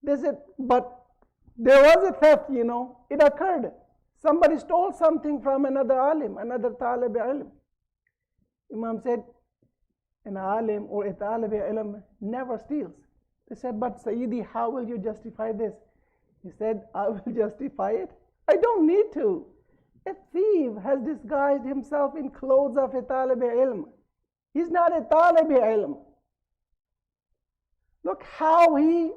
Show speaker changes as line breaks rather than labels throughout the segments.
They said, but there was a theft, it occurred. Somebody stole something from another alim, another talib ilm. Imam said, an alim or a talib ilm never steals. They said, but Sayyidi, how will you justify this? He said, I will justify it. I don't need to. A thief has disguised himself in clothes of a talib ilm. He's not a talib ilm. Look how he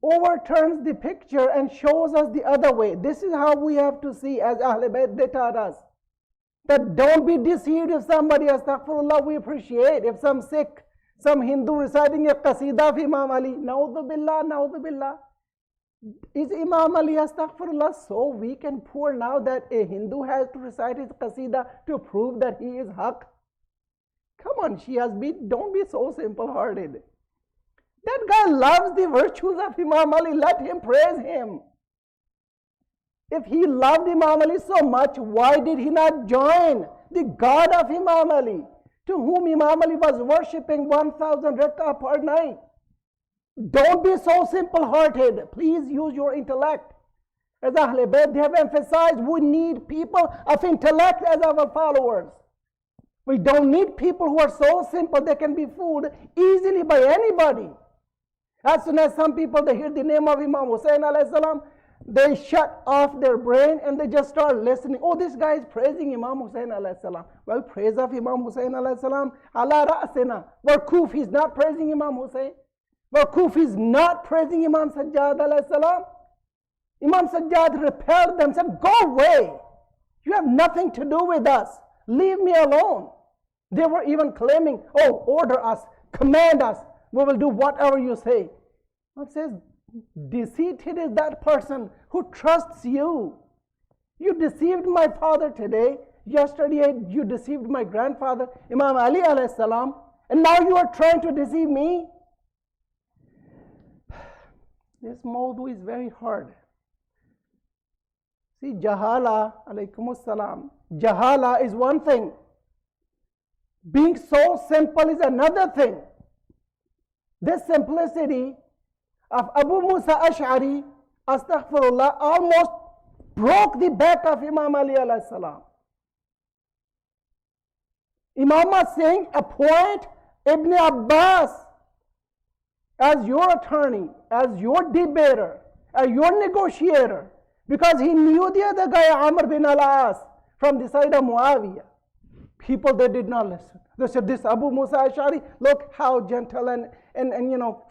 overturns the picture and shows us the other way. This is how we have to see, as Ahl Bayt, they taught us. That don't be deceived if somebody, astaghfirullah, we appreciate. If some Sikh, some Hindu reciting a qasida of Imam Ali, naudhu billah. Is Imam Ali, astaghfirullah, so weak and poor now that a Hindu has to recite his qasida to prove that he is haq? Come on, Shias, don't be so simple-hearted. That guy loves the virtues of Imam Ali. Let him praise him. If he loved Imam Ali so much, why did he not join the God of Imam Ali, to whom Imam Ali was worshipping 1,000 rak'ah per night? Don't be so simple-hearted. Please use your intellect. As Ahl Bayt, they have emphasized, we need people of intellect as our followers. We don't need people who are so simple they can be fooled easily by anybody. As soon as some people, they hear the name of Imam Hussain alayhi salam, they shut off their brain and they just start listening. Oh, this guy is praising Imam Hussain alayhi salam. Well, praise of Imam Hussain alayhi salam, ala ra'asina. Warkuf, he's not praising Imam Hussain. Warkuf is not praising Imam Sajjad alayhi salam. Imam Sajjad repelled them, said, go away. You have nothing to do with us. Leave me alone. They were even claiming, oh, order us, command us. We will do whatever you say. God says, deceived is that person who trusts you. You deceived my father today. Yesterday you deceived my grandfather, Imam Ali alayhi salam. And now you are trying to deceive me. This mawdu is very hard. See, jahala, alaykum salam. Jahala is one thing. Being so simple is another thing. This simplicity of Abu Musa Ash'ari, astaghfirullah, almost broke the back of Imam Ali alayhi salam. Imam was saying, appoint Ibn Abbas as your attorney, as your debater, as your negotiator, because he knew the other guy, Amr bin al-As, from the side of Muawiyah. People, they did not listen. They said, this Abu Musa Ash'ari, look how gentle and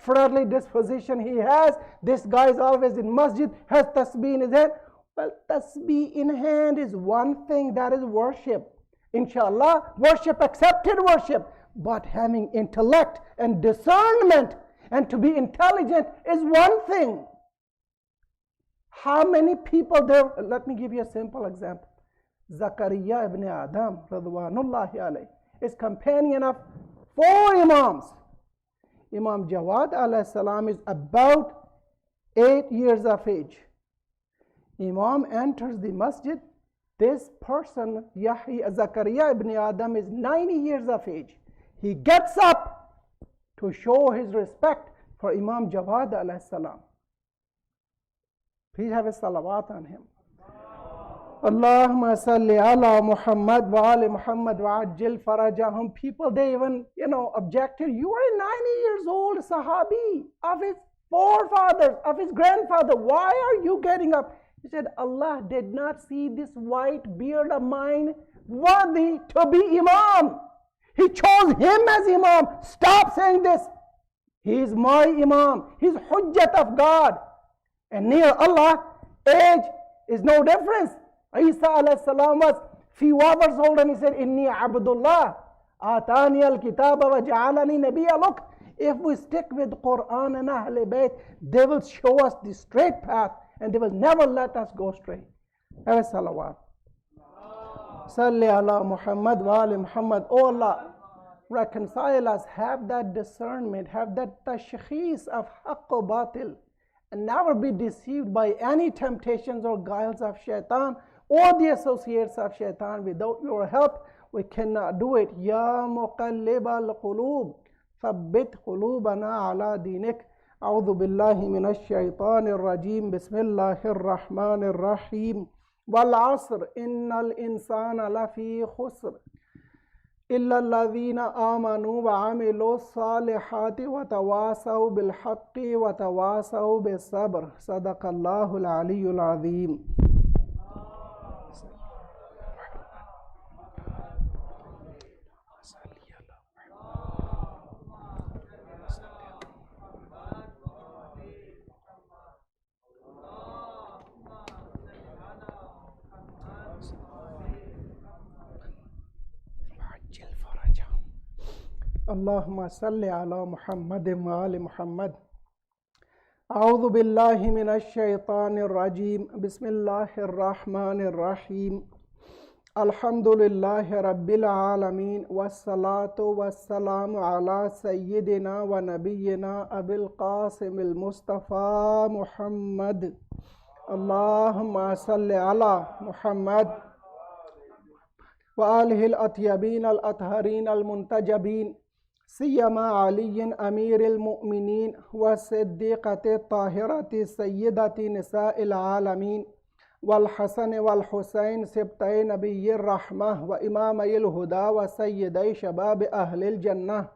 friendly disposition he has. This guy is always in masjid, has tasbih in his hand. Well, tasbih in hand is one thing, that is worship. Inshallah, worship, accepted worship. But having intellect and discernment and to be intelligent is one thing. How many people there? Let me give you a simple example. Zakaria ibn Adam, radwanullahi alayhi, is companion of 4 Imams. Imam Jawad alayhi salam is about 8 years of age. Imam enters the masjid. This person, Zakaria ibn Adam, is 90 years of age. He gets up to show his respect for Imam Jawad alayhi salam. Please have a salawat on him. Allahumma salli ala Muhammad wa ali Muhammad wa ajil farajahum. People, they even, objected. You are 90 years old, Sahabi, of his forefathers, of his grandfather. Why are you getting up? He said, Allah did not see this white beard of mine worthy to be Imam. He chose him as Imam. Stop saying this. He is my Imam. He's Hujjat of God. And near Allah, age is no difference. Isa alayhi salam was few hours old and he said, Inni Abdullah, Atani al-Kitaba wa ja'alani Nabiya. Look, if we stick with Quran and Ahl Bayt, they will show us the straight path and they will never let us go astray. Have a salawat. Salli ala Muhammad wa ali Muhammad. Oh Allah, reconcile us, have that discernment, have that tashkhis of haqq wa batil, and never be deceived by any temptations or guiles of shaitan or the associates of shaitan. Without your help, we cannot do it. Ya muqallib al-qulub, thabbit qulubana ala dinik. أعوذ بالله من الشيطان الرجيم بسم الله الرحمن الرحيم والعصر إن الإنسان لفي خسر إلا الذين آمنوا وعملوا الصالحات وتواصوا بالحق وتواصوا بالصبر صدق الله العلي العظيم. اللهم صل على محمد وآل محمد. أعوذ بالله من الشيطان الرجيم بسم الله الرحمن الرحيم الحمد لله رب العالمين والصلاة والسلام على سيدنا ونبينا أبي القاسم المصطفى محمد. اللهم صل على محمد وآله الأطيبين الأطهرين المنتجبين سيما علي أمير المؤمنين والصديقة الطاهرة سيدة نساء العالمين والحسن والحسين سبطي نبي الرحمة وإمامي الهدى وسيدي شباب أهل الجنة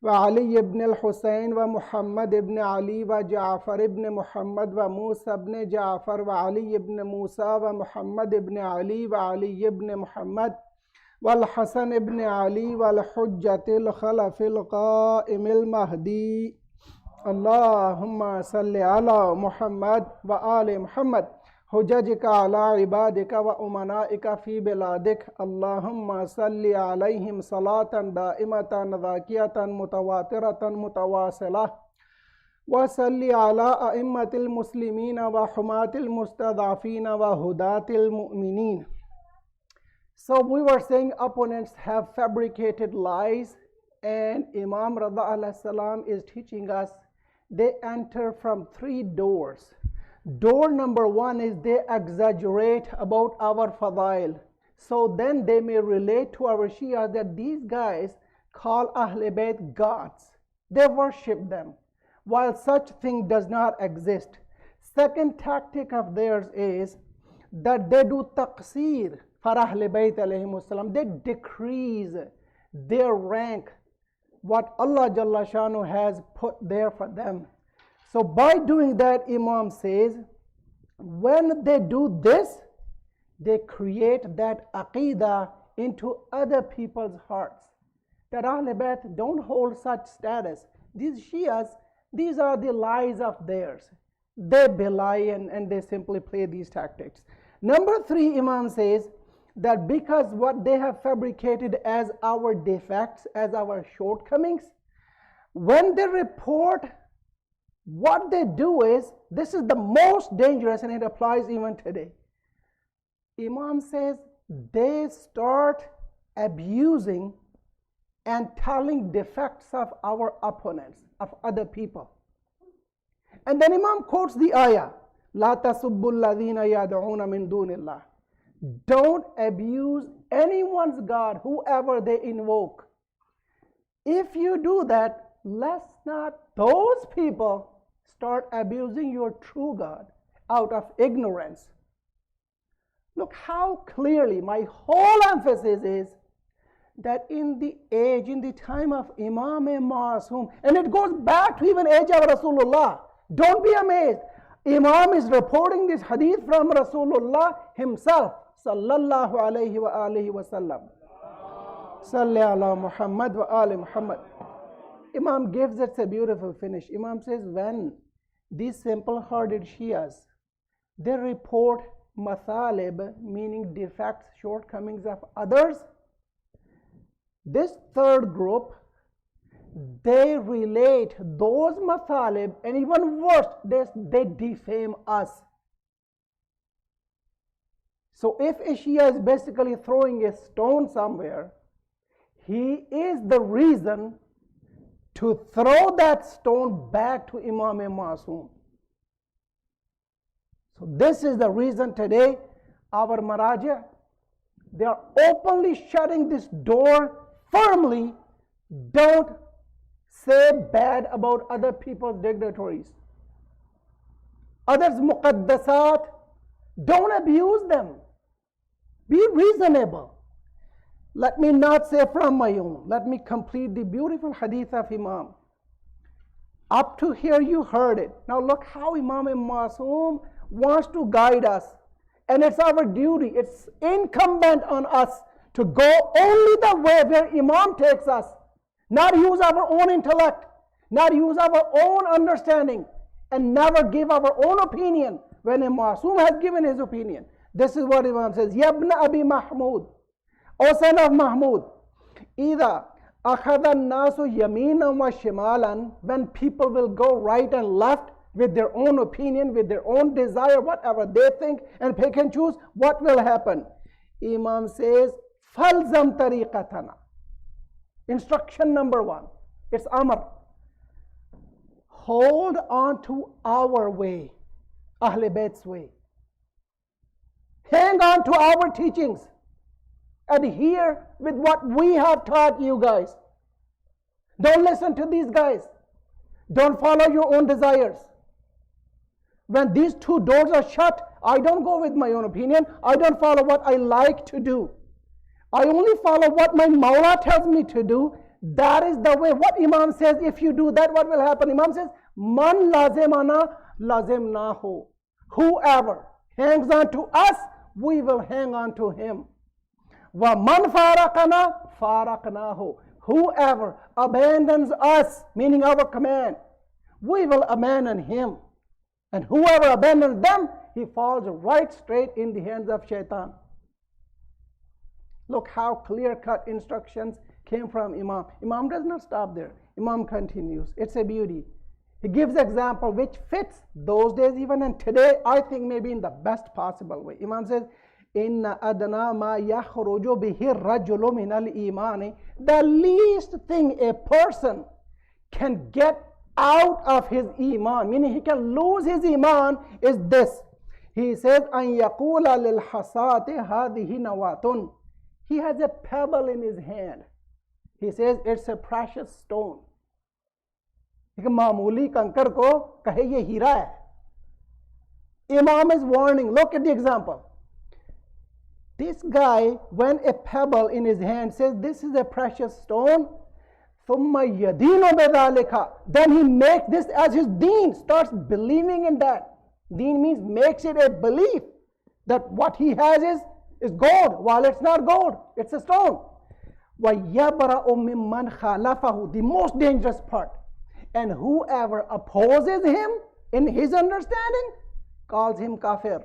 وعلي بن الحسين ومحمد بن علي وجعفر بن محمد وموسى بن جعفر وعلي بن موسى ومحمد بن علي وعلي بن محمد والحسن بن علي والحجة الخلف القائم المهدي. اللهم صل على محمد وآل محمد حججك على عبادك وأمنائك في بلادك. اللهم صل عليهم صلاة دائمة ذاكية متواترة متواصلة وصل على أئمة المسلمين وحماة المستضعفين وهداة المؤمنين. So we were saying opponents have fabricated lies, and Imam Rida alayhi salam is teaching us they enter from three doors. Door number one is they exaggerate about our fadail. So then they may relate to our Shia that these guys call Ahl Bayt gods. They worship them, while such thing does not exist. Second tactic of theirs is that they do taqseer for Ahl Bayt alayhimus salam. They decrease their rank, what Allah Jalla Shanu has put there for them. So by doing that, Imam says, when they do this, they create that aqidah into other people's hearts, that Ahl Bayt don't hold such status. These Shias, these are the lies of theirs. They belie and they simply play these tactics. Number three, Imam says that because what they have fabricated as our defects, as our shortcomings, when they report, what they do is, this is the most dangerous, and it applies even today. Imam says they start abusing and telling defects of our opponents, of other people. And then Imam quotes the ayah, لا تسبوا الذين يدعون من دون الله. Don't abuse anyone's God, whoever they invoke. If you do that, let's not those people start abusing your true God out of ignorance. Look how clearly my whole emphasis is that in the age, in the time of Imam Masum, and it goes back to even age of Rasulullah. Don't be amazed. Imam is reporting this hadith from Rasulullah himself. Sallallahu alayhi wa alihi wa sallam. Salli ala Muhammad wa ali Muhammad. Imam gives it a beautiful finish. Imam says, when these simple-hearted Shias, they report mathalib, meaning defects, shortcomings of others, this third group, they relate those mathalib, and even worse, they defame us. So if a Shia is basically throwing a stone somewhere, he is the reason to throw that stone back to Imam Masum. So this is the reason today our Maraja, they are openly shutting this door firmly. Don't say bad about other people's dignitaries, others' muqaddasat. Don't abuse them. Be reasonable. Let me not say from my own. Let me complete the beautiful hadith of Imam. Up to here you heard it. Now look how Imam Masoom wants to guide us. And it's our duty, it's incumbent on us to go only the way where Imam takes us. Not use our own intellect, not use our own understanding, and never give our own opinion when a Masoom has given his opinion. This is what Imam says, Yabna Abi Mahmud, O son of Mahmud, either akhadha nasu yaminan wa shimalan, when people will go right and left with their own opinion, with their own desire, whatever they think, and pick and choose, what will happen? Imam says, falzam tariqatana. Instruction number 1, it's Amr. Hold on to our way, Ahl Bayt's way. Hang on to our teachings. Adhere with what we have taught you guys. Don't listen to these guys. Don't follow your own desires. When these two doors are shut, I don't go with my own opinion. I don't follow what I like to do. I only follow what my Mawla tells me to do. That is the way. What Imam says, if you do that, what will happen? Imam says, Man lazimana lazimnahu. Whoever hangs on to us, we will hang on to him. Wa man faraqana faraqnahu. Whoever abandons us, meaning our command, we will abandon him. And whoever abandons them, he falls right straight in the hands of shaitan. Look how clear-cut instructions came from Imam. Imam does not stop there. Imam continues. It's a beauty. He gives example which fits those days even, and today I think maybe in the best possible way. Imam says, Inna adna ma yakhruju bihi rajulu min al-imani. The least thing a person can get out of his iman, meaning he can lose his iman, is this. He says, An yaqula lil hasati hadhihi nawatun. He has a pebble in his hand. He says, it's a precious stone. एक मामूली कंकर को कहे ये हीरा है. Imam is warning. Look at the example. This guy, when a pebble in his hand says, this is a precious stone, ثُمَّ يَدِينُ بِذَلِكَ, then he makes this as his deen, starts believing in that. Deen means makes it a belief that what he has is gold, while it's not gold, it's a stone. وَيَبْرَأُ مِمَّنْ خَالَفَهُ, the most dangerous part. And whoever opposes him in his understanding calls him kafir,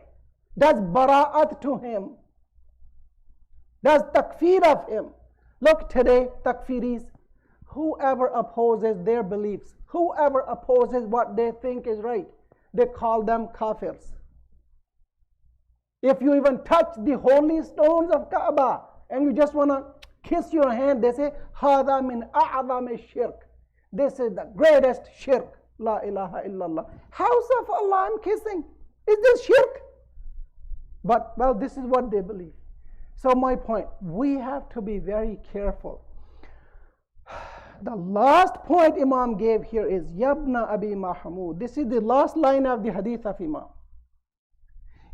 does bara'at to him, does takfir of him. Look today, takfiris, whoever opposes their beliefs, whoever opposes what they think is right, they call them kafirs. If you even touch the holy stones of Kaaba and you just want to kiss your hand, they say, Hada min a'zam shirk. This is the greatest shirk. La ilaha illallah. House of Allah I'm kissing. Is this shirk? But, well, this is what they believe. So my point, we have to be very careful. The last point Imam gave here is Yabna Abi Mahmud. This is the last line of the hadith of Imam.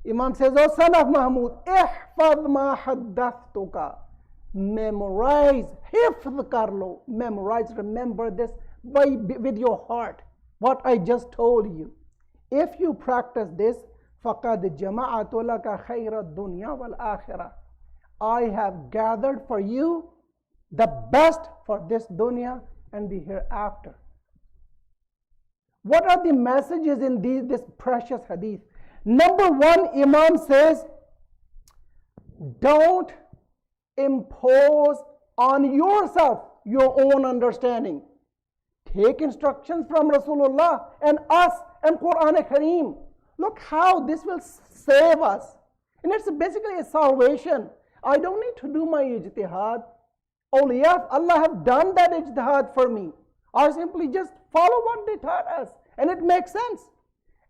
Imam says, O son of Mahmud, ihfaz ma haddathtuka. Memorize, hifz kar lo, memorize, remember this with your heart, what I just told you. If you practice this, فَقَدْ جَمَعَتُ لَكَ خَيْرَ الدُّنْيَا وَالْآخِرَةِ. I have gathered for you the best for this dunya and the hereafter. What are the messages in this precious hadith? Number 1, Imam says, don't impose on yourself your own understanding. Take instructions from Rasulullah and us and Quran Kareem. Look how this will save us. And it's basically a salvation. I don't need to do my ijtihad. Awliya of Allah have done that ijtihad for me. I simply just follow what they taught us. And it makes sense.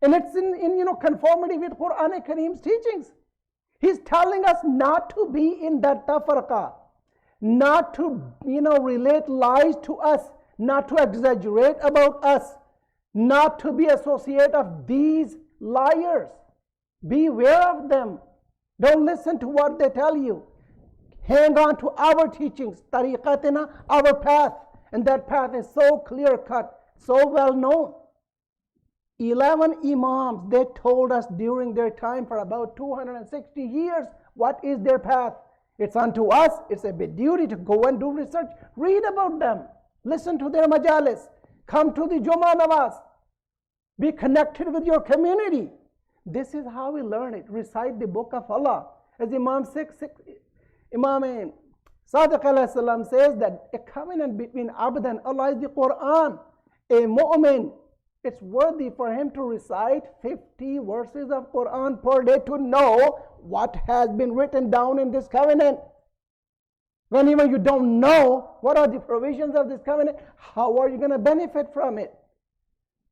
And it's in conformity with Quran Kareem's teachings. He's telling us not to be in that tafarqa, not to relate lies to us, not to exaggerate about us, not to be associate of these liars. Beware of them. Don't listen to what they tell you. Hang on to our teachings, tariqatina, our path. And that path is so clear cut, so well known. 11 Imams, they told us during their time for about 260 years, what is their path. It's unto us, it's a big duty to go and do research. Read about them. Listen to their majalis. Come to the Jumma Nawaz. Be connected with your community. This is how we learn it. Recite the book of Allah. As Imam Sadiq alayhi salam says that a covenant between Abd and Allah is the Quran. A mu'min, it's worthy for him to recite 50 verses of Quran per day to know what has been written down in this covenant. When even you don't know what are the provisions of this covenant, how are you going to benefit from it?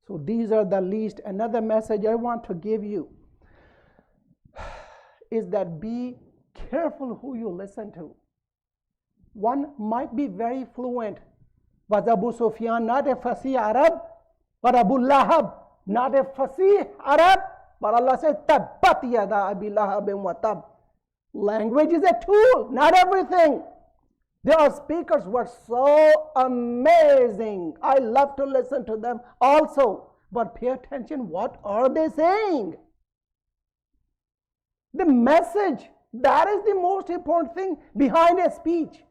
So these are the least. Another message I want to give you is that be careful who you listen to. One might be very fluent. Was Abu Sufyan not a Fasih Arab? But Abu Lahab not a Fasih Arab? But Allah says, Tabbat yada Abi Lahabin wa tab. Language is a tool, not everything. There are speakers who are so amazing. I love to listen to them also. But pay attention, what are they saying? The message, that is the most important thing behind a speech.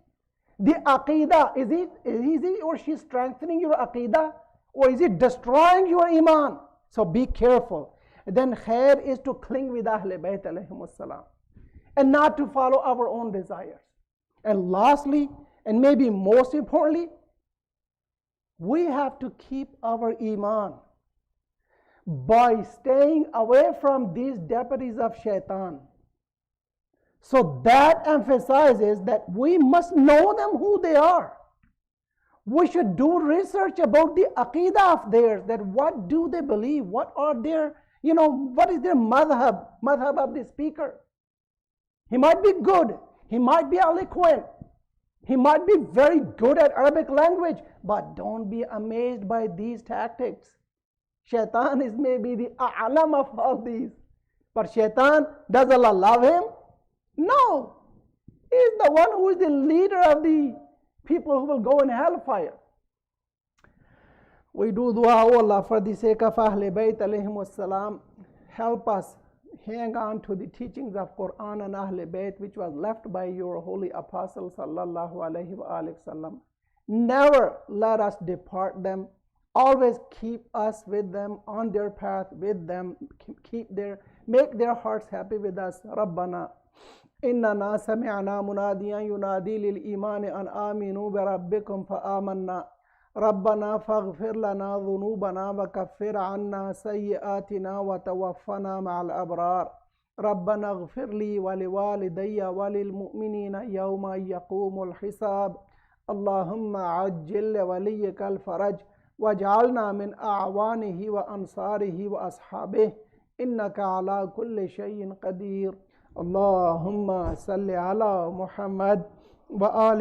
The aqidah, is he or she strengthening your aqidah? Or is it destroying your iman? So be careful. Then khair is to cling with Ahl Bayt alayhimus salam and not to follow our own desires. And lastly, and maybe most importantly, we have to keep our iman by staying away from these deputies of shaitan. So that emphasizes that we must know them who they are. We should do research about the aqidah of theirs, that what do they believe, what are their, what is their madhab of the speaker. He might be good, he might be eloquent, he might be very good at Arabic language, but don't be amazed by these tactics. Shaitan is maybe the a'lam of all these. But shaitan, does Allah love him? No. He is the one who is the leader of the people who will go in hellfire. We do dua, O Allah, for the sake of Ahl Bayt alayhimus salam, help us hang on to the teachings of Quran and Ahl Bayt, which was left by your holy apostle sallallahu alayhi wa sallam. Never let us depart them. Always keep us with them, on their path with them, make their hearts happy with us. Rabbana إننا سمعنا مناديا ينادي للإيمان أن آمنوا بربكم فآمنا ربنا فاغفر لنا ذنوبنا وكفر عنا سيئاتنا وتوفنا مع الأبرار ربنا اغفر لي ولوالدي وللمؤمنين يوم يقوم الحساب اللهم عجل لوليك الفرج واجعلنا من أعوانه وأنصاره وأصحابه إنك على كل شيء قدير اللهم صل على محمد وآل